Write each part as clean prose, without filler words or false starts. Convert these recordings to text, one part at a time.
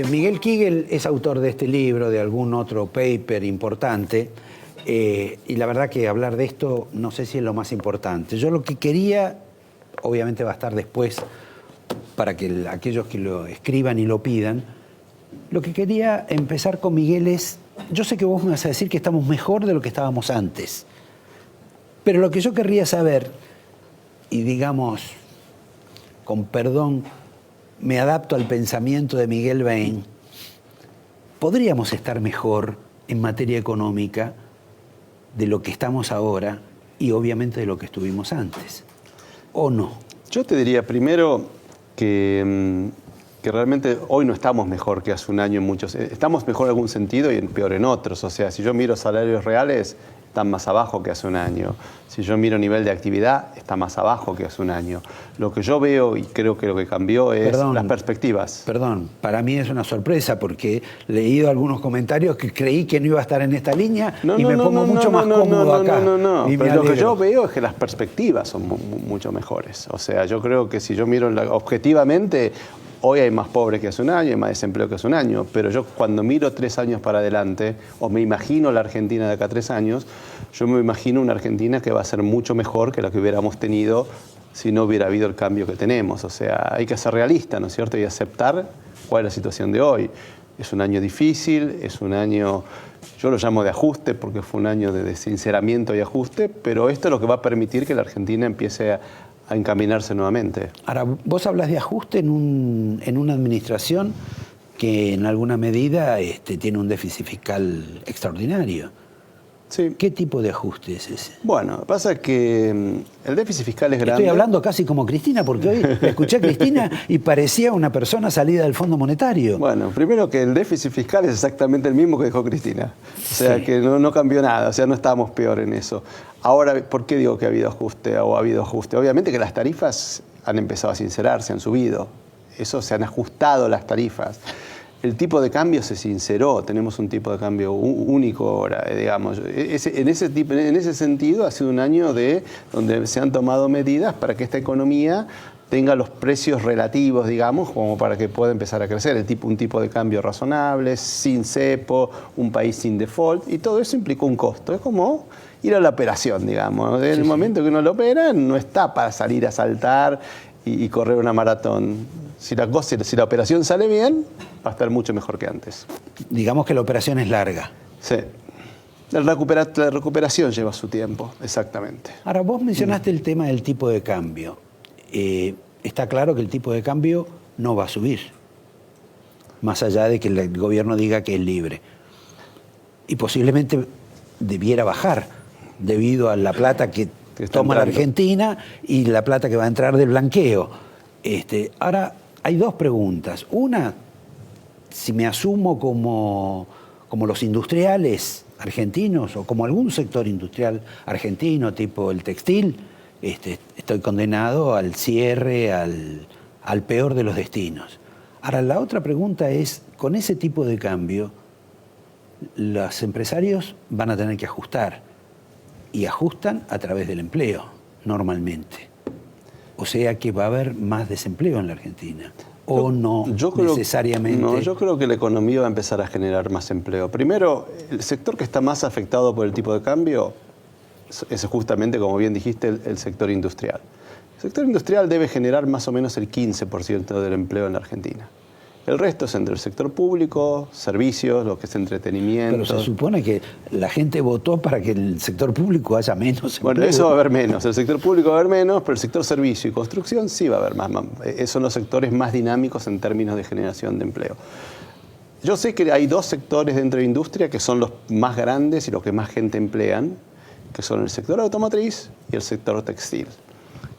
Miguel Kigel es autor de este libro, de algún otro paper importante, y la verdad que hablar de esto no sé si es lo más importante. Yo lo que quería, obviamente va a estar después para que aquellos que lo escriban y lo pidan, lo que quería empezar con Miguel es, yo sé que vos me vas a decir que estamos mejor de lo que estábamos antes, pero lo que yo querría saber, y digamos, con perdón, me adapto al pensamiento de Miguel Bain, ¿podríamos estar mejor en materia económica de lo que estamos ahora y obviamente de lo que estuvimos antes? ¿O no? Yo te diría primero que realmente hoy no estamos mejor que hace un año en muchos. Estamos mejor en algún sentido y peor en otros. O sea, si yo miro salarios reales, están más abajo que hace un año. Si yo miro nivel de actividad, está más abajo que hace un año. Lo que yo veo y creo que lo que cambió es las perspectivas. Perdón, para mí es una sorpresa porque he leído algunos comentarios que creí que no iba a estar en esta línea y me pongo mucho más cómodo acá. Pero lo que yo veo es que las perspectivas son mucho mejores. O sea, yo creo que si yo miro objetivamente, hoy hay más pobres que hace un año, hay más desempleo que hace un año, pero yo cuando miro 3 años para adelante, o me imagino la Argentina de acá a 3 años, yo me imagino una Argentina que va a ser mucho mejor que la que hubiéramos tenido si no hubiera habido el cambio que tenemos. O sea, hay que ser realista, ¿no es cierto? Y aceptar cuál es la situación de hoy. Es un año difícil, es un año, yo lo llamo de ajuste porque fue un año de sinceramiento y ajuste, pero esto es lo que va a permitir que la Argentina empiece a encaminarse nuevamente. Ahora, vos hablas de ajuste en una administración que en alguna medida tiene un déficit fiscal extraordinario. Sí. ¿Qué tipo de ajuste es ese? Bueno, pasa que el déficit fiscal es grande. Estoy hablando casi como Cristina, porque hoy escuché a Cristina y parecía una persona salida del Fondo Monetario. Bueno, primero que el déficit fiscal es exactamente el mismo que dijo Cristina. O sea, sí, que no cambió nada, o sea, no estábamos peor en eso. Ahora, ¿por qué digo que ha habido ajuste o ha habido ajuste? Obviamente que las tarifas han empezado a sincerarse, han subido. Eso, se han ajustado las tarifas. El tipo de cambio se sinceró, tenemos un tipo de cambio único ahora, digamos. En ese sentido ha sido un año donde se han tomado medidas para que esta economía tenga los precios relativos, digamos, como para que pueda empezar a crecer. Un tipo de cambio razonable, sin cepo, un país sin default, y todo eso implicó un costo. Es como ir a la operación, digamos. En el momento que uno lo opera, no está para salir a saltar y correr una maratón. Si la operación sale bien, va a estar mucho mejor que antes. Digamos que la operación es larga. Sí. La recuperación lleva su tiempo, exactamente. Ahora, vos mencionaste el tema del tipo de cambio. Está claro que el tipo de cambio no va a subir, más allá de que el gobierno diga que es libre. Y posiblemente debiera bajar, debido a la plata que toma la Argentina y la plata que va a entrar del blanqueo. Ahora, hay dos preguntas. Una, si me asumo como los industriales argentinos o como algún sector industrial argentino, tipo el textil, estoy condenado al cierre, al peor de los destinos. Ahora, la otra pregunta es, con ese tipo de cambio, los empresarios van a tener que ajustar, y ajustan a través del empleo, normalmente. O sea que va a haber más desempleo en la Argentina. ¿O no necesariamente? No, yo creo que la economía va a empezar a generar más empleo. Primero, el sector que está más afectado por el tipo de cambio es justamente, como bien dijiste, el sector industrial. El sector industrial debe generar más o menos el 15% del empleo en la Argentina. El resto es entre el sector público, servicios, lo que es entretenimiento. Pero se supone que la gente votó para que en el sector público haya menos empleo. Bueno, eso va a haber menos. El sector público va a haber menos, pero el sector servicio y construcción sí va a haber más. Esos son los sectores más dinámicos en términos de generación de empleo. Yo sé que hay 2 sectores dentro de la industria que son los más grandes y los que más gente emplean, que son el sector automotriz y el sector textil.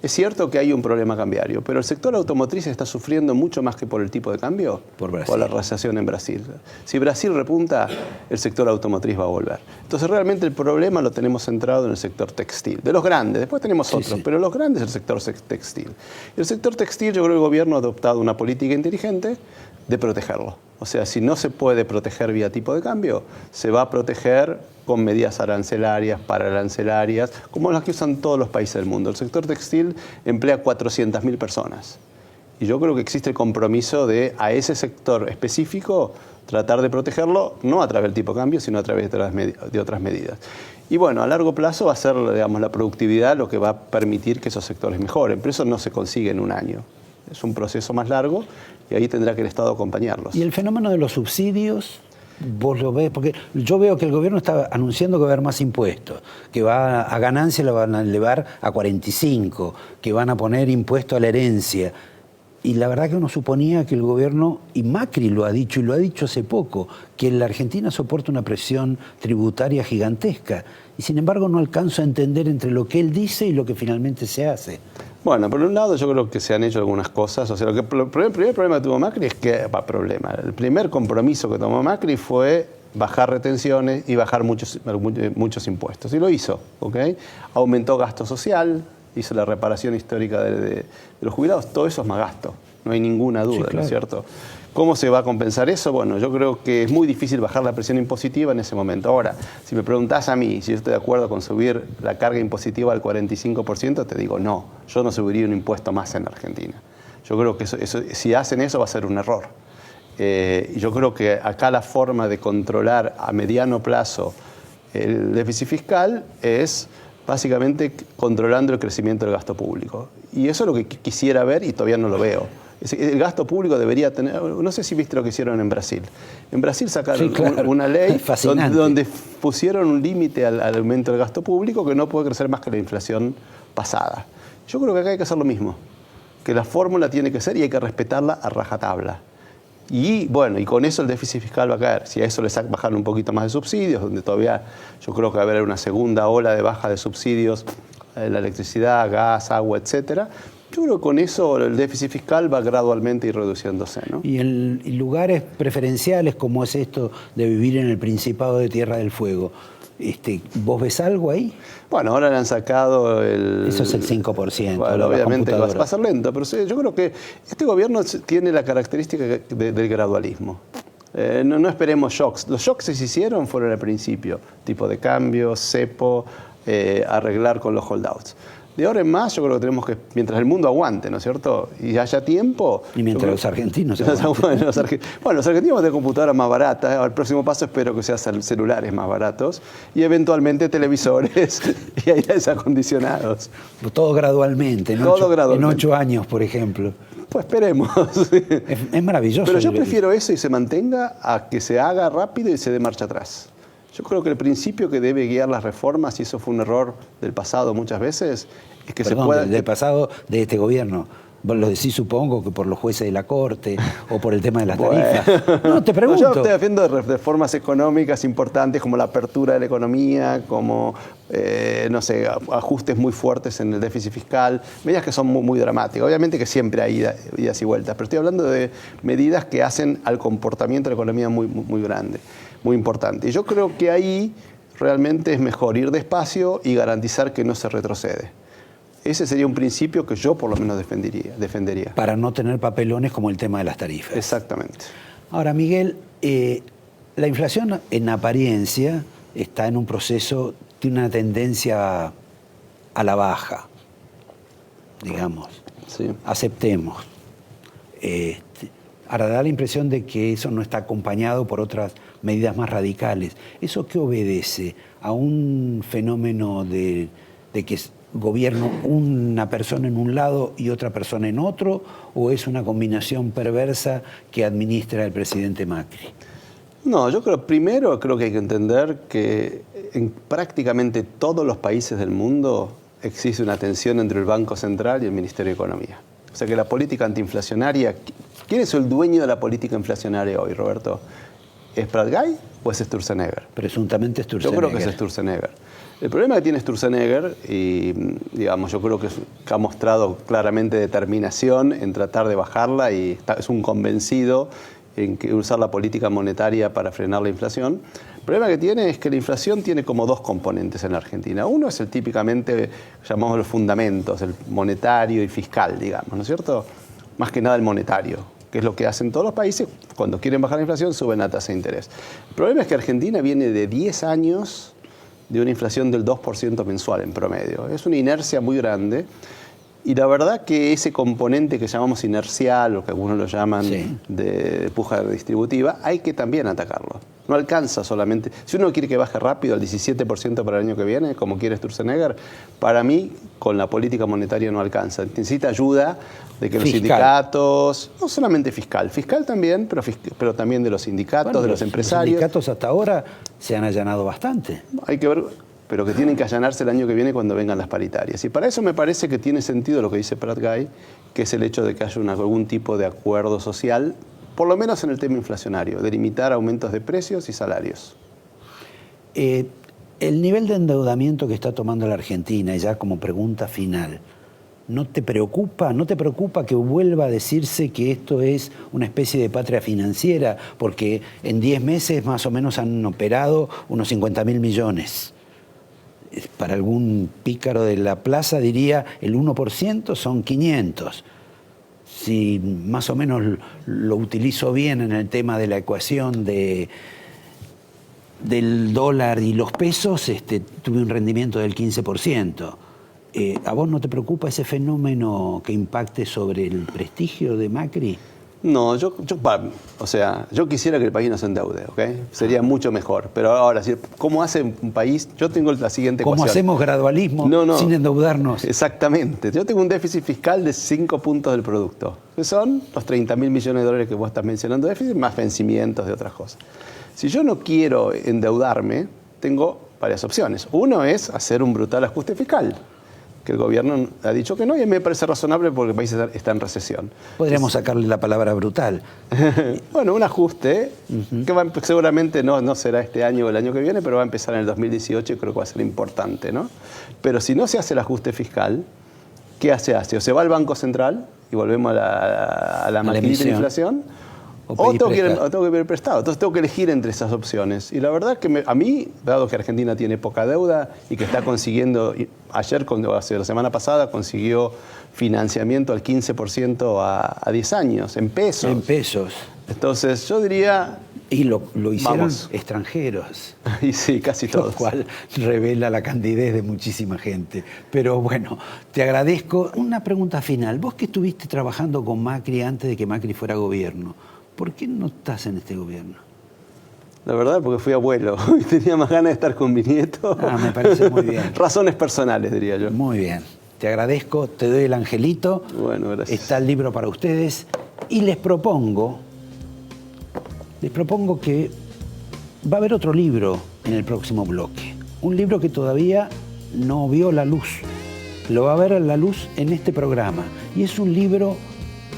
Es cierto que hay un problema cambiario, pero el sector automotriz está sufriendo mucho más que por el tipo de cambio, por la recesión en Brasil. Si Brasil repunta, el sector automotriz va a volver. Entonces realmente el problema lo tenemos centrado en el sector textil. De los grandes, después tenemos otros, pero los grandes es el sector textil. El sector textil, yo creo que el gobierno ha adoptado una política inteligente de protegerlo. O sea, si no se puede proteger vía tipo de cambio, se va a proteger con medidas arancelarias, pararancelarias, como las que usan todos los países del mundo. El sector textil emplea 400.000 personas Y yo creo que existe el compromiso de a ese sector específico tratar de protegerlo, no a través del tipo de cambio, sino a través de otras medidas. Y bueno, a largo plazo va a ser, digamos, la productividad lo que va a permitir que esos sectores mejoren, pero eso no se consigue en un año. Es un proceso más largo y ahí tendrá que el Estado acompañarlos. ¿Y el fenómeno de los subsidios? ¿Vos lo ves? Porque yo veo que el gobierno está anunciando que va a haber más impuestos, que va a ganancia la van a elevar a 45, que van a poner impuesto a la herencia. Y la verdad que uno suponía que el gobierno, y Macri lo ha dicho, y lo ha dicho hace poco, que la Argentina soporta una presión tributaria gigantesca. Y sin embargo no alcanzo a entender entre lo que él dice y lo que finalmente se hace. Bueno, por un lado yo creo que se han hecho algunas cosas. O sea, el primer problema que tuvo Macri es que, el primer compromiso que tomó Macri fue bajar retenciones y bajar muchos impuestos. Y lo hizo, ¿ok? Aumentó gasto social, hizo la reparación histórica de los jubilados. Todo eso es más gasto, no hay ninguna duda, sí, claro. ¿No es cierto? ¿Cómo se va a compensar eso? Bueno, yo creo que es muy difícil bajar la presión impositiva en ese momento. Ahora, si me preguntás a mí si yo estoy de acuerdo con subir la carga impositiva al 45%, te digo no, yo no subiría un impuesto más en Argentina. Yo creo que si hacen eso va a ser un error. Yo creo que acá la forma de controlar a mediano plazo el déficit fiscal es básicamente controlando el crecimiento del gasto público. Y eso es lo que quisiera ver y todavía no lo veo. El gasto público debería tener... No sé si viste lo que hicieron en Brasil. En Brasil sacaron sí, claro. Una ley donde pusieron un límite al aumento del gasto público que no puede crecer más que la inflación pasada. Yo creo que acá hay que hacer lo mismo. Que la fórmula tiene que ser y hay que respetarla a rajatabla. Y bueno, y con eso el déficit fiscal va a caer. Si a eso le bajan un poquito más de subsidios, donde todavía yo creo que va a haber una segunda ola de baja de subsidios, la electricidad, gas, agua, etcétera. Yo creo que con eso el déficit fiscal va gradualmente ir reduciéndose, ¿no? Y en lugares preferenciales como es esto de vivir en el Principado de Tierra del Fuego, ¿vos ves algo ahí? Bueno, ahora le han sacado el... Eso es el 5%. Bueno, obviamente va a ser lento, pero yo creo que este gobierno tiene la característica del gradualismo. No esperemos shocks. Los shocks que se hicieron fueron al principio, tipo de cambio, cepo, arreglar con los holdouts. De ahora en más, yo creo que tenemos que, mientras el mundo aguante, ¿no es cierto? Y haya tiempo... Y mientras los argentinos bueno, los argentinos van a tener computadoras más baratas. El próximo paso espero que sean celulares más baratos y eventualmente televisores y aires acondicionados. Todo gradualmente, ¿no? Todo gradualmente. En 8 años, por ejemplo. Pues esperemos. Es maravilloso. Pero yo prefiero eso y se mantenga a que se haga rápido y se dé marcha atrás. Yo creo que el principio que debe guiar las reformas, y eso fue un error del pasado muchas veces, es que se pueda... del pasado de este gobierno. Vos lo decís, supongo, que por los jueces de la Corte o por el tema de las tarifas. No, te pregunto. Yo estoy haciendo reformas económicas importantes como la apertura de la economía, como, no sé, ajustes muy fuertes en el déficit fiscal, medidas que son muy, muy dramáticas. Obviamente que siempre hay idas y vueltas, pero estoy hablando de medidas que hacen al comportamiento de la economía muy, muy grande, muy importante. Y yo creo que ahí realmente es mejor ir despacio y garantizar que no se retrocede. Ese sería un principio que yo por lo menos defendería. Para no tener papelones como el tema de las tarifas. Exactamente. Ahora, Miguel, la inflación en apariencia está en un proceso, tiene una tendencia a la baja, digamos. Sí. Aceptemos. Ahora da la impresión de que eso no está acompañado por otras medidas más radicales. ¿Eso qué obedece? ¿A un fenómeno de que gobierno una persona en un lado y otra persona en otro, o es una combinación perversa que administra el presidente Macri? No, yo creo que hay que entender que en prácticamente todos los países del mundo existe una tensión entre el Banco Central y el Ministerio de Economía. O sea que la política antiinflacionaria... ¿Quién es el dueño de la política inflacionaria hoy, Roberto? ¿Es Prat-Gay o es Sturzenegger? Presuntamente Sturzenegger. Yo creo que es Sturzenegger. El problema que tiene Sturzenegger, y digamos, yo creo que ha mostrado claramente determinación en tratar de bajarla y es un convencido en usar la política monetaria para frenar la inflación. El problema que tiene es que la inflación tiene como dos componentes en la Argentina. Uno es el típicamente, llamamos los fundamentos, el monetario y fiscal, digamos, ¿no es cierto? Más que nada el monetario, que es lo que hacen todos los países. Cuando quieren bajar la inflación, suben la tasa de interés. El problema es que Argentina viene de 10 años de una inflación del 2% mensual en promedio. Es una inercia muy grande Y la verdad que ese componente que llamamos inercial, o que algunos lo llaman Sí. de puja distributiva, hay que también atacarlo. No alcanza solamente. Si uno quiere que baje rápido al 17% para el año que viene, como quiere Sturzenegger, para mí con la política monetaria no alcanza. Necesita ayuda de que los Fiscal. sindicatos, no solamente fiscal también, pero también de los sindicatos, Bueno, de los empresarios. Los sindicatos hasta ahora se han allanado bastante. Hay que ver, pero que tienen que allanarse el año que viene cuando vengan las paritarias. Y para eso me parece que tiene sentido lo que dice Prat Gai, que es el hecho de que haya algún tipo de acuerdo social, por lo menos en el tema inflacionario, de limitar aumentos de precios y salarios. El nivel de endeudamiento que está tomando la Argentina, y ya como pregunta final, ¿no te preocupa? ¿No te preocupa que vuelva a decirse que esto es una especie de patria financiera? Porque en 10 meses más o menos han operado unos 50.000 millones. Para algún pícaro de la plaza diría el 1% son 500. Si más o menos lo utilizo bien en el tema de la ecuación del dólar y los pesos, tuve un rendimiento del 15%. ¿A vos no te preocupa ese fenómeno que impacte sobre el prestigio de Macri? No, yo quisiera que el país no se endeude, ¿ok? Sería mucho mejor. Pero ahora, ¿cómo hace un país? Yo tengo la siguiente ¿Cómo ecuación. hacemos gradualismo sin endeudarnos? Exactamente. Yo tengo un déficit fiscal de 5 puntos del producto, que son los 30.000 millones de dólares que vos estás mencionando de déficit, más vencimientos de otras cosas. Si yo no quiero endeudarme, tengo varias opciones. Uno es hacer un brutal ajuste fiscal, que el gobierno ha dicho que no, y a mí me parece razonable porque el país está en recesión. Podríamos sacarle la palabra brutal. Bueno, un ajuste que seguramente no será este año o el año que viene, pero va a empezar en el 2018 y creo que va a ser importante, ¿no? Pero si no se hace el ajuste fiscal, ¿qué se hace? O se va al Banco Central y volvemos a la maquinita de inflación, o tengo que pedir prestado. Entonces tengo que elegir entre esas opciones. Y la verdad que a mí, dado que Argentina tiene poca deuda y que está consiguiendo, la semana pasada consiguió financiamiento al 15% a 10 años, en pesos. En pesos. Entonces yo diría... Y lo hicieron vamos. Extranjeros. Y sí, casi todos. Lo cual revela la candidez de muchísima gente. Pero bueno, te agradezco. Una pregunta final. Vos que estuviste trabajando con Macri antes de que Macri fuera gobierno, ¿por qué no estás en este gobierno? La verdad, porque fui abuelo y tenía más ganas de estar con mi nieto. Me parece muy bien. Razones personales, diría yo. Muy bien. Te agradezco, te doy el angelito. Bueno, gracias. Está el libro para ustedes. Y les propongo que va a haber otro libro en el próximo bloque. Un libro que todavía no vio la luz. Lo va a ver a la luz en este programa. Y es un libro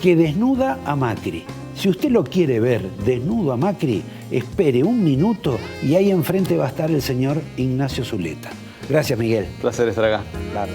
que desnuda a Macri. Si usted lo quiere ver desnudo a Macri, espere un minuto y ahí enfrente va a estar el señor Ignacio Zuleta. Gracias, Miguel. Un placer estar acá. Claro.